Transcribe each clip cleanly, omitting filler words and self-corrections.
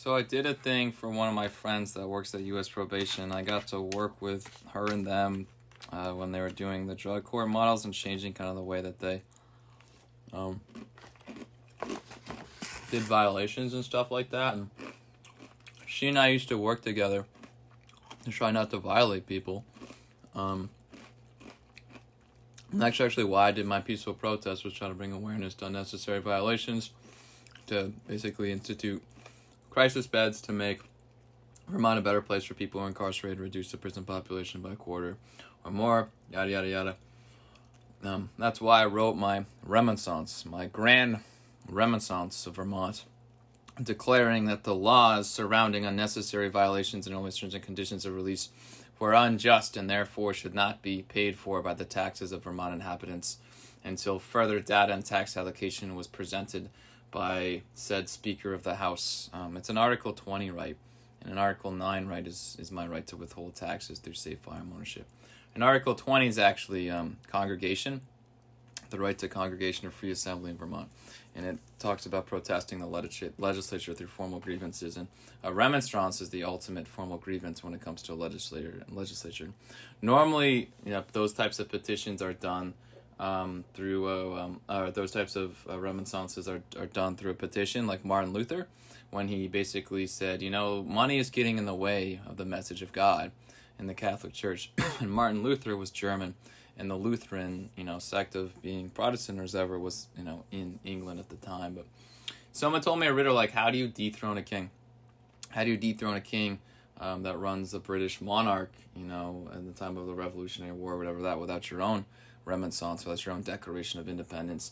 So I did a thing for one of my friends that works at U.S. Probation. I got to work with her and them when they were doing the drug court models and changing kind of the way that they did violations and stuff like that. And she and I used to work together to try not to violate people. And that's actually why I did my peaceful protest, was trying to bring awareness to unnecessary violations, to basically institute crisis beds to make Vermont a better place for people who are incarcerated, reduce the prison population by a quarter or more, yada, yada, yada. That's why I wrote my Remonstrance, my grand Remonstrance of Vermont, declaring that the laws surrounding unnecessary violations and only stringent conditions of release were unjust and therefore should not be paid for by the taxes of Vermont inhabitants until further data and tax allocation was presented by said Speaker of the House. It's an Article 20 right, and an Article 9 right is my right to withhold taxes through safe firearm ownership. And Article 20 is actually congregation, the right to congregation or free assembly in Vermont. And it talks about protesting the legislature through formal grievances. And a remonstrance is the ultimate formal grievance when it comes to a legislature. Normally, those types of petitions are done those types of remonstrances are done through a petition, like Martin Luther, when he basically said, money is getting in the way of the message of God in the Catholic Church. And Martin Luther was German, and the Lutheran, sect of being Protestant or whatever was, in England at the time. But someone told me a riddle, like, how do you dethrone a king? How do you dethrone a king that runs the British Monarch, at the time of the Revolutionary War, whatever that, without your own Remonstrance, so that's your own Declaration of Independence.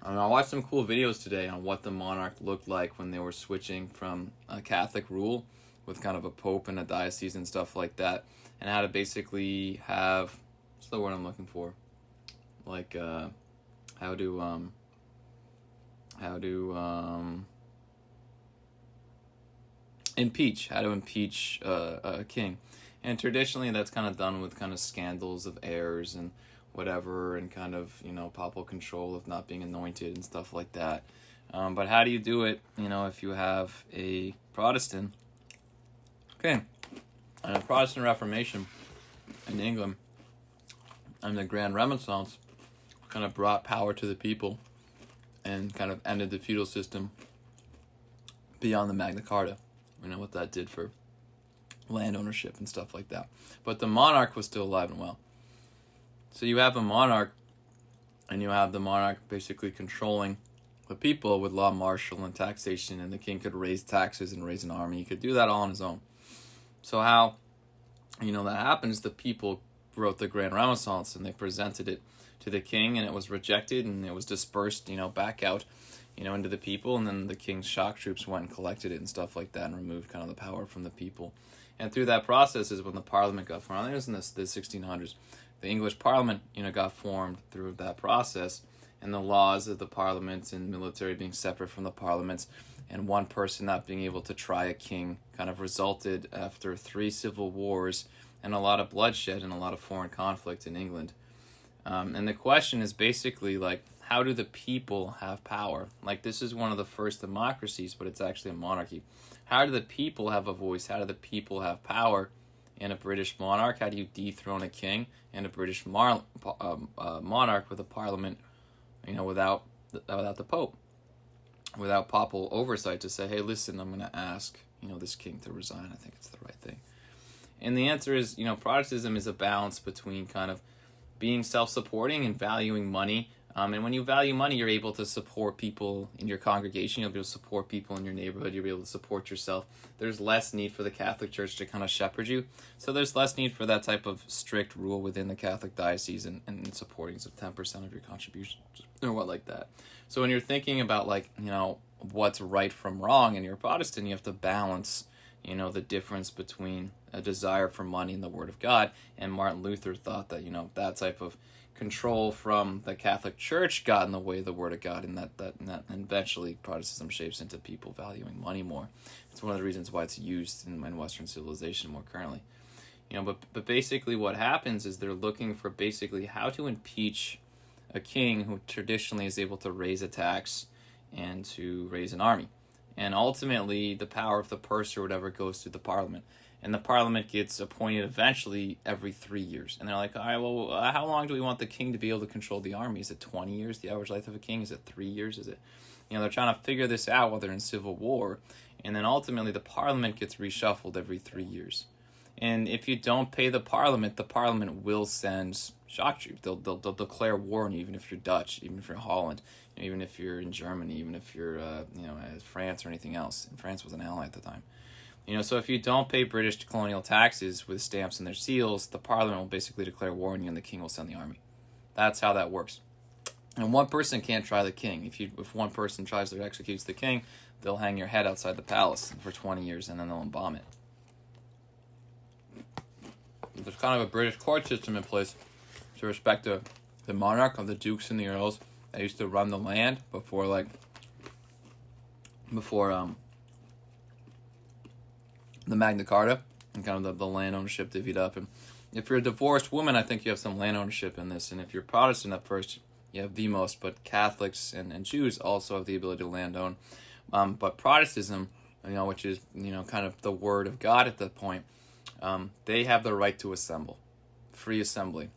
I watched some cool videos today on what the monarch looked like when they were switching from a Catholic rule with kind of a pope and a diocese and stuff like that, and how to basically have, what's the word I'm looking for? Like, how to impeach a king. And traditionally that's kind of done with kind of scandals of heirs and whatever, and kind of, papal control of not being anointed and stuff like that. But how do you do it, if you have a Protestant? Okay, and a Protestant Reformation in England and the Grand Remonstrance kind of brought power to the people and kind of ended the feudal system beyond the Magna Carta. What that did for land ownership and stuff like that. But the monarch was still alive and well. So you have a monarch, and you have the monarch basically controlling the people with law martial and taxation, and the king could raise taxes and raise an army. He could do that all on his own. So how, that happens, the people wrote the Grand Remonstrance, and they presented it to the king, and it was rejected, and it was dispersed, back out, into the people, and then the king's shock troops went and collected it and stuff like that and removed kind of the power from the people. And through that process is when the Parliament got formed. I think it was in the 1600s. The English Parliament, got formed through that process, and the laws of the Parliament and military being separate from the Parliaments, and one person not being able to try a king kind of resulted after 3 civil wars and a lot of bloodshed and a lot of foreign conflict in England. And the question is basically, like, how do the people have power? Like, this is one of the first democracies, but it's actually a monarchy. How do the people have a voice? How do the people have power in a British monarch? How do you dethrone a king in a British monarch with a parliament, without the Pope, without papal oversight to say, hey, listen, I'm going to ask, this king to resign. I think it's the right thing. And the answer is, Protestantism is a balance between kind of being self-supporting and valuing money. And when you value money, you're able to support people in your congregation. You'll be able to support people in your neighborhood. You'll be able to support yourself. There's less need for the Catholic Church to kind of shepherd you. So there's less need for that type of strict rule within the Catholic diocese and supporting of 10% of your contributions or what like that. So when you're thinking about, like, what's right from wrong, and you're a Protestant, you have to balance, the difference between a desire for money and the Word of God. And Martin Luther thought that, that type of control from the Catholic Church got in the way of the Word of God, and that eventually Protestantism shapes into people valuing money more. It's one of the reasons why it's used in Western civilization more currently. But basically what happens is they're looking for basically how to impeach a king who traditionally is able to raise a tax and to raise an army. And ultimately, the power of the purse or whatever goes to the parliament. And the parliament gets appointed eventually every 3 years. And they're like, all right, well, how long do we want the king to be able to control the army? Is it 20 years, the average life of a king? Is it 3 years? Is it, they're trying to figure this out while they're in civil war. And then ultimately, the parliament gets reshuffled every 3 years. And if you don't pay the parliament will send shock troops. They'll declare war on you, even if you're Dutch, even if you're Holland, even if you're in Germany, even if you're, France or anything else. And France was an ally at the time. So if you don't pay British colonial taxes with stamps and their seals, the parliament will basically declare war on you and the king will send the army. That's how that works. And one person can't try the king. If one person tries to execute the king, they'll hang your head outside the palace for 20 years and then they'll embalm it. There's kind of a British court system in place to respect the monarch, of the dukes and the earls that used to run the land before the Magna Carta, and kind of the land ownership divvied up. And if you're a divorced woman, I think you have some land ownership in this. And if you're Protestant at first, you have the most, but Catholics and Jews also have the ability to land own. But Protestantism, which is, kind of the word of God at that point, they have the right to assemble, free assembly,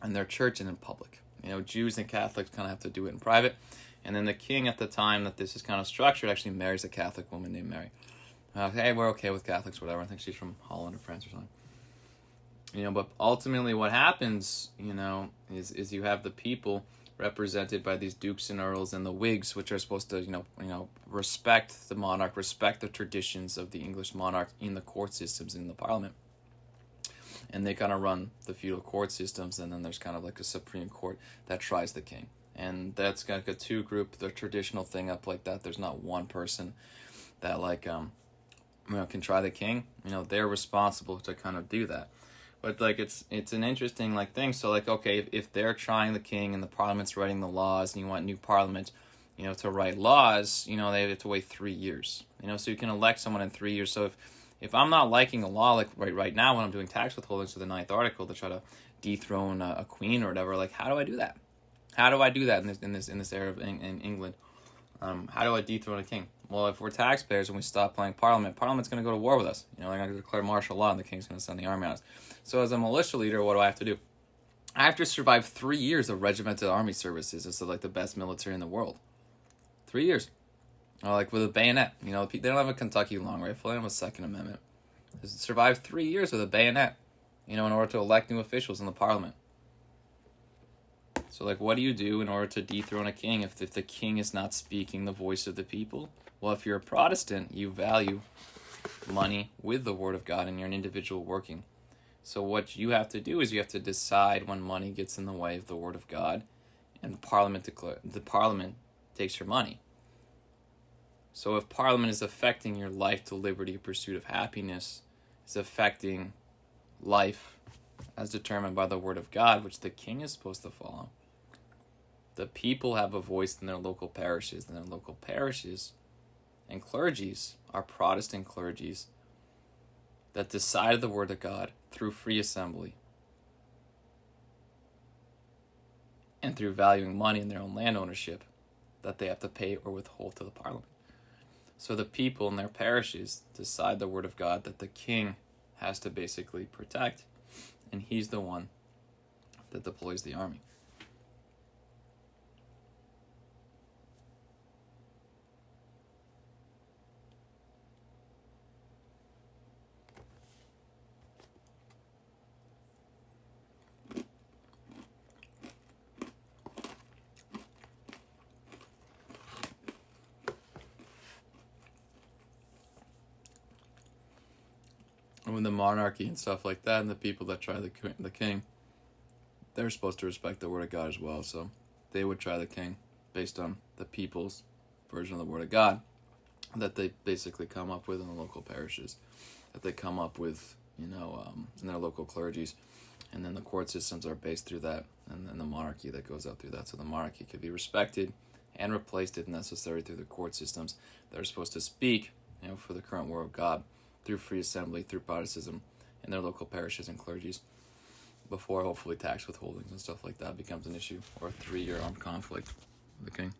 in their church and in public. Jews and Catholics kind of have to do it in private. And then the king at the time that this is kind of structured actually marries a Catholic woman named Mary. Hey, we're okay with Catholics, whatever. I think she's from Holland or France or something. But ultimately what happens, is you have the people represented by these dukes and earls and the wigs, which are supposed to, respect the monarch, respect the traditions of the English monarch in the court systems in the parliament. And they kind of run the feudal court systems, and then there's kind of like a supreme court that tries the king. And that's like a two-group, the traditional thing up like that. There's not one person that can try the king. They're responsible to kind of do that. But it's an interesting thing. So okay, if they're trying the king and the parliament's writing the laws, and you want new parliament, to write laws, they have to wait 3 years. So you can elect someone in 3 years. So if I'm not liking a law, right now when I'm doing tax withholdings to the 9th article to try to dethrone a queen or whatever, how do I do that? How do I do that in this era in England? How do I dethrone a king? Well, if we're taxpayers and we stop playing Parliament's going to go to war with us. They're going to declare martial law and the king's going to send the army on us. So as a militia leader, what do I have to do? I have to survive 3 years of regimented army services as the best military in the world. 3 years. With a bayonet. They don't have a Kentucky long rifle. They don't have a Second Amendment. They survive 3 years with a bayonet, in order to elect new officials in the parliament. So, what do you do in order to dethrone a king if the king is not speaking the voice of the people? Well, if you're a Protestant, you value money with the word of God and you're an individual working. So what you have to do is you have to decide when money gets in the way of the word of God, and the parliament takes your money. So if parliament is affecting your life to liberty, pursuit of happiness, is affecting life as determined by the word of God, which the king is supposed to follow, the people have a voice in their local parishes, and their local parishes and clergies are Protestant clergies that decide the word of God through free assembly and through valuing money in their own land ownership that they have to pay or withhold to the parliament. So the people in their parishes decide the word of God that the king has to basically protect, and he's the one that deploys the army. And with the monarchy and stuff like that, and the people that try the king, they're supposed to respect the word of God as well. So they would try the king based on the people's version of the word of God that they basically come up with in the local parishes, that they come up with, in their local clergies. And then the court systems are based through that, and then the monarchy that goes out through that. So the monarchy could be respected and replaced if necessary through the court systems that are supposed to speak, for the current word of God, through free assembly, through Protestantism, in their local parishes and clergies, before hopefully tax withholdings and stuff like that becomes an issue, or a 3-year armed conflict with the king.